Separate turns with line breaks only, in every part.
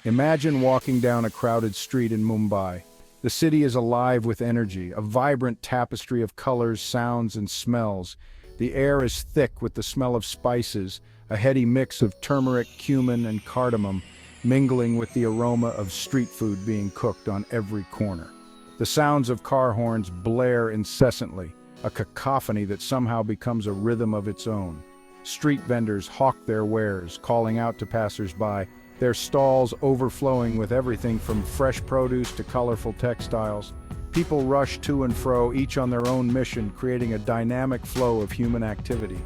Imagine walking down a crowded street in Mumbai. The city is alive with energy, a vibrant tapestry of colors, sounds, and smells. The air is thick with the smell of spices, a heady mix of turmeric, cumin, and cardamom, mingling with the aroma of street food being cooked on every corner. The sounds of car horns blare incessantly, a cacophony that somehow becomes a rhythm of its own. Street vendors hawk their wares, calling out to passers-by, their stalls overflowing with everything from fresh produce to colorful textiles. People rush to and fro, each on their own mission, creating a dynamic flow of human activity.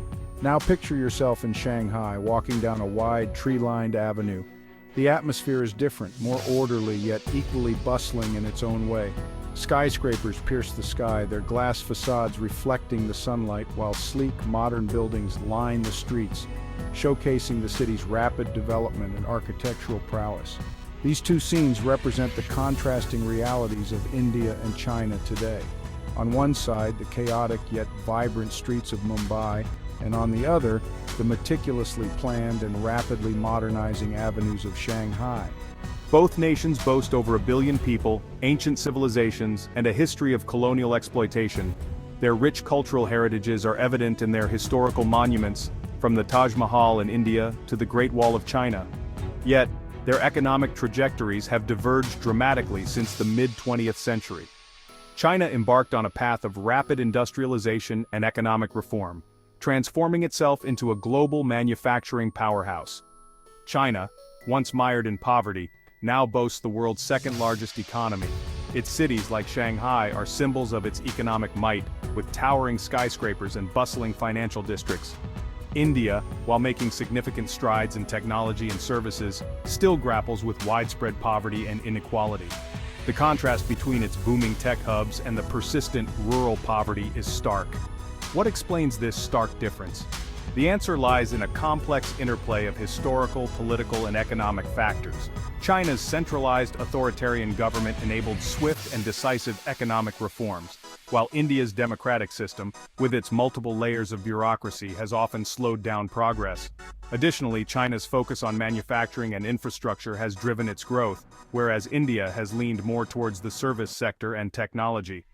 Now picture yourself in Shanghai, walking down a wide, tree-lined avenue. The atmosphere is different, more orderly, yet equally bustling in its own way. Skyscrapers pierce the sky, their glass facades reflecting the sunlight, while sleek, modern buildings line the streets, showcasing the city's rapid development and architectural prowess. These two scenes represent the contrasting realities of India and China today. On one side, the chaotic yet vibrant streets of Mumbai, and on the other, the meticulously planned and rapidly modernizing avenues of Shanghai.
Both nations boast over 1 billion people, ancient civilizations, and a history of colonial exploitation. Their rich cultural heritages are evident in their historical monuments, from the Taj Mahal in India to the Great Wall of China. Yet, their economic trajectories have diverged dramatically since the mid-20th century. China embarked on a path of rapid industrialization and economic reform, transforming itself into a global manufacturing powerhouse. China, once mired in poverty, now boasts the world's second-largest economy. Its cities, like Shanghai, are symbols of its economic might, with towering skyscrapers and bustling financial districts. India, while making significant strides in technology and services, still grapples with widespread poverty and inequality. The contrast between its booming tech hubs and the persistent rural poverty is stark. What explains this stark difference? The answer lies in a complex interplay of historical, political, and economic factors. China's centralized authoritarian government enabled swift and decisive economic reforms, while India's democratic system, with its multiple layers of bureaucracy, has often slowed down progress. Additionally, China's focus on manufacturing and infrastructure has driven its growth, whereas India has leaned more towards the service sector and technology.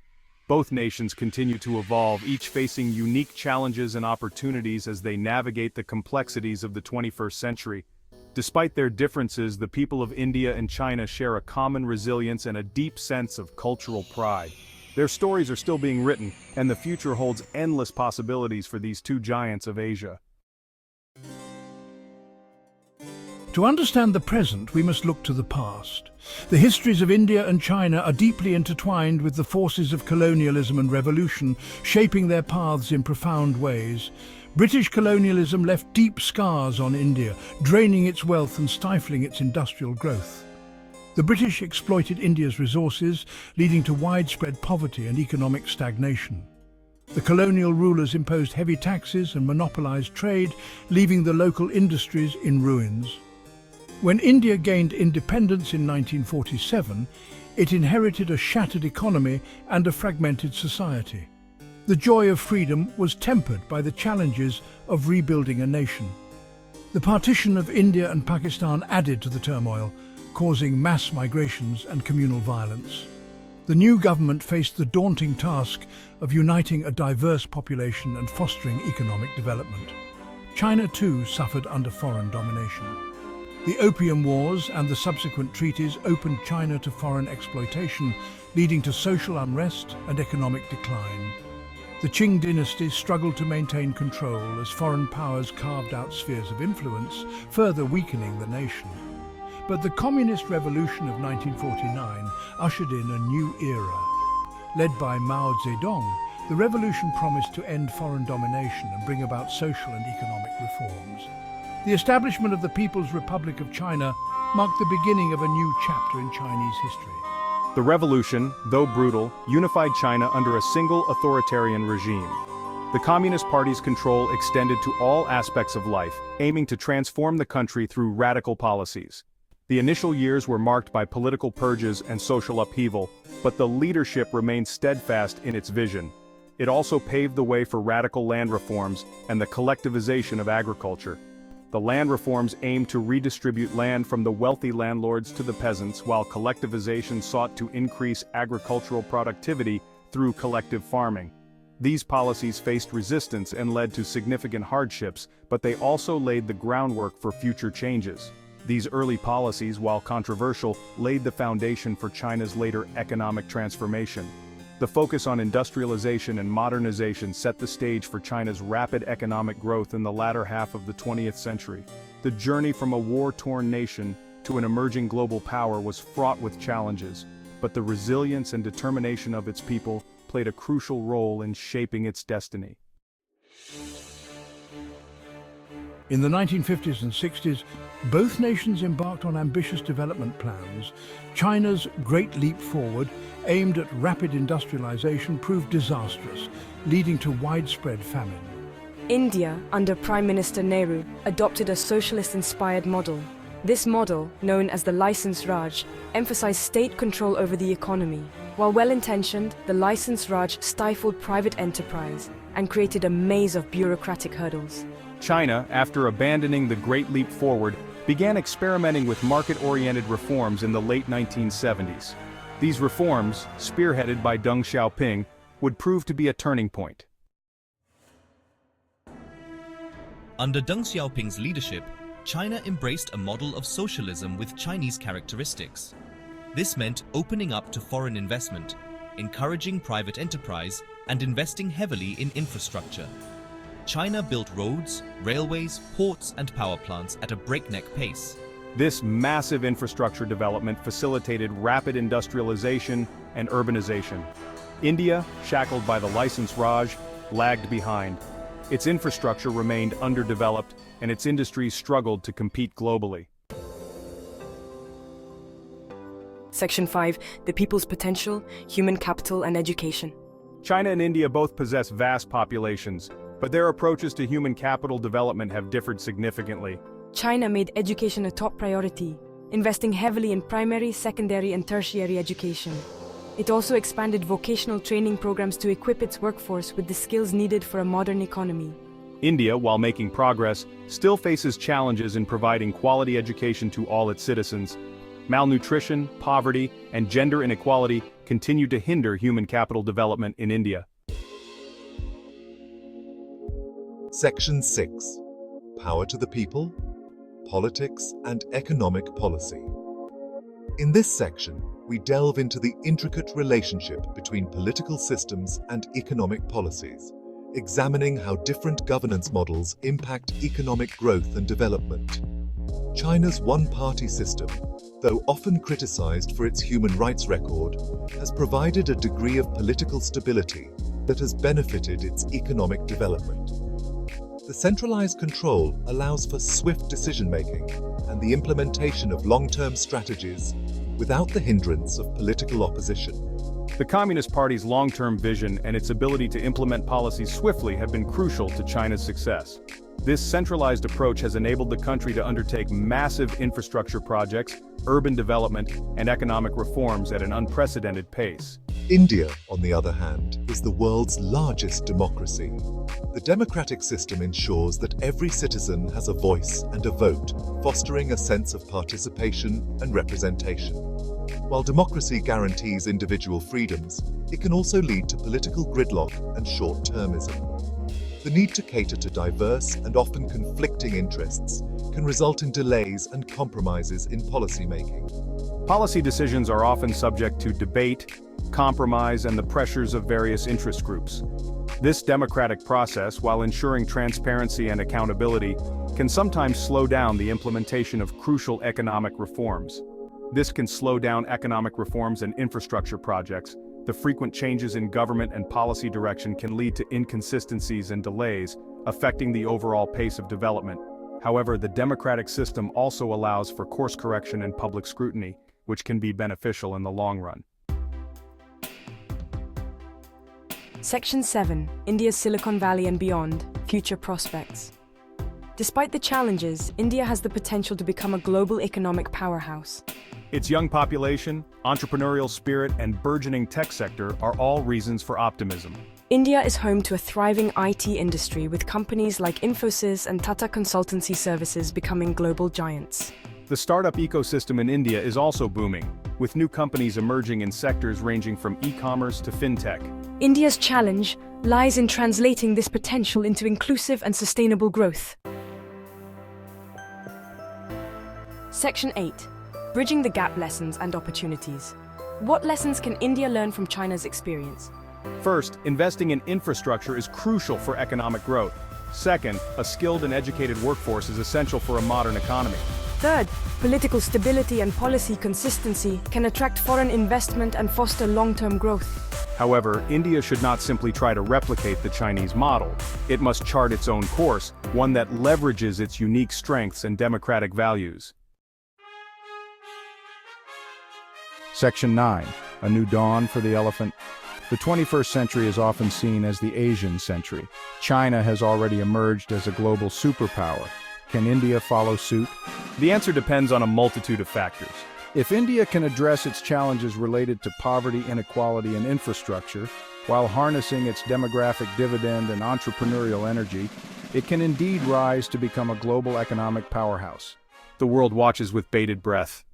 Both nations continue to evolve, each facing unique challenges and opportunities as they navigate the complexities of the 21st century. Despite their differences, the people of India and China share a common resilience and a deep sense of cultural pride. Their stories are still being written, and the future holds endless possibilities for these two giants of Asia.
To understand the present, we must look to the past. The histories of India and China are deeply intertwined with the forces of colonialism and revolution, shaping their paths in profound ways. British colonialism left deep scars on India, draining its wealth and stifling its industrial growth. The British exploited India's resources, leading to widespread poverty and economic stagnation. The colonial rulers imposed heavy taxes and monopolized trade, leaving the local industries in ruins. When India gained independence in 1947, it inherited a shattered economy and a fragmented society. The joy of freedom was tempered by the challenges of rebuilding a nation. The partition of India and Pakistan added to the turmoil, causing mass migrations and communal violence. The new government faced the daunting task of uniting a diverse population and fostering economic development. China too suffered under foreign domination. The Opium Wars and the subsequent treaties opened China to foreign exploitation, leading to social unrest and economic decline. The Qing dynasty struggled to maintain control as foreign powers carved out spheres of influence, further weakening the nation. But the Communist Revolution of 1949 ushered in a new era. Led by Mao Zedong, the revolution promised to end foreign domination and bring about social and economic reforms. The establishment of the People's Republic of China marked the beginning of a new chapter in Chinese history.
The revolution, though brutal, unified China under a single authoritarian regime. The Communist Party's control extended to all aspects of life, aiming to transform the country through radical policies. The initial years were marked by political purges and social upheaval, but the leadership remained steadfast in its vision. It also paved the way for radical land reforms and the collectivization of agriculture. The land reforms aimed to redistribute land from the wealthy landlords to the peasants, while collectivization sought to increase agricultural productivity through collective farming. These policies faced resistance and led to significant hardships, but they also laid the groundwork for future changes. These early policies, while controversial, laid the foundation for China's later economic transformation. The focus on industrialization and modernization set the stage for China's rapid economic growth in the latter half of the 20th century. The journey from a war-torn nation to an emerging global power was fraught with challenges, but the resilience and determination of its people played a crucial role in shaping its destiny.
In the 1950s and 60s, both nations embarked on ambitious development plans. China's Great Leap Forward, aimed at rapid industrialization, proved disastrous, leading to widespread famine.
India, under Prime Minister Nehru, adopted a socialist-inspired model. This model, known as the License Raj, emphasized state control over the economy. While well-intentioned, the License Raj stifled private enterprise and created a maze of bureaucratic hurdles.
China, after abandoning the Great Leap Forward, began experimenting with market-oriented reforms in the late 1970s. These reforms, spearheaded by Deng Xiaoping, would prove to be a turning point.
Under Deng Xiaoping's leadership, China embraced a model of socialism with Chinese characteristics. This meant opening up to foreign investment, encouraging private enterprise, and investing heavily in infrastructure. China built roads, railways, ports, and power plants at a breakneck pace.
This massive infrastructure development facilitated rapid industrialization and urbanization. India, shackled by the License Raj, lagged behind. Its infrastructure remained underdeveloped, and its industries struggled to compete globally.
Section 5. The People's Potential, Human Capital and Education.
China and India both possess vast populations, but their approaches to human capital development have differed significantly.
China made education a top priority, investing heavily in primary, secondary, and tertiary education. It also expanded vocational training programs to equip its workforce with the skills needed for a modern economy.
India, while making progress, still faces challenges in providing quality education to all its citizens. Malnutrition, poverty, and gender inequality continue to hinder human capital development in India.
Section 6. Power to the People, Politics and Economic Policy. In this section, we delve into the intricate relationship between political systems and economic policies, examining how different governance models impact economic growth and development. China's one-party system, though often criticized for its human rights record, has provided a degree of political stability that has benefited its economic development. The centralized control allows for swift decision-making and the implementation of long-term strategies without the hindrance of political opposition.
The Communist Party's long-term vision and its ability to implement policies swiftly have been crucial to China's success. This centralized approach has enabled the country to undertake massive infrastructure projects, urban development, and economic reforms at an unprecedented pace.
India, on the other hand, is the world's largest democracy. The democratic system ensures that every citizen has a voice and a vote, fostering a sense of participation and representation. While democracy guarantees individual freedoms, it can also lead to political gridlock and short-termism. The need to cater to diverse and often conflicting interests can result in delays and compromises in policymaking.
Policy decisions are often subject to debate, compromise, and the pressures of various interest groups. This democratic process, while ensuring transparency and accountability, can sometimes slow down the implementation of crucial economic reforms. This can slow down economic reforms and infrastructure projects. The frequent changes in government and policy direction can lead to inconsistencies and delays, affecting the overall pace of development. However, the democratic system also allows for course correction and public scrutiny, which can be beneficial in the long run.
Section 7. India's Silicon Valley and Beyond, Future Prospects. Despite the challenges, India has the potential to become a global economic powerhouse.
Its young population, entrepreneurial spirit, and burgeoning tech sector are all reasons for optimism.
India is home to a thriving IT industry with companies like Infosys and Tata Consultancy Services becoming global giants.
The startup ecosystem in India is also booming, with new companies emerging in sectors ranging from e-commerce to fintech.
India's challenge lies in translating this potential into inclusive and sustainable growth. Section 8. Bridging the Gap Lessons and Opportunities. What lessons can India learn from China's experience?
First, investing in infrastructure is crucial for economic growth. Second, a skilled and educated workforce is essential for a modern economy.
Third, political stability and policy consistency can attract foreign investment and foster long-term growth.
However, India should not simply try to replicate the Chinese model. It must chart its own course, one that leverages its unique strengths and democratic values.
Section 9. A New Dawn for the Elephant. The 21st century is often seen as the Asian century. China has already emerged as a global superpower. Can India follow suit?
The answer depends on a multitude of factors.
If India can address its challenges related to poverty, inequality, and infrastructure, while harnessing its demographic dividend and entrepreneurial energy, it can indeed rise to become a global economic powerhouse.
The world watches with bated breath.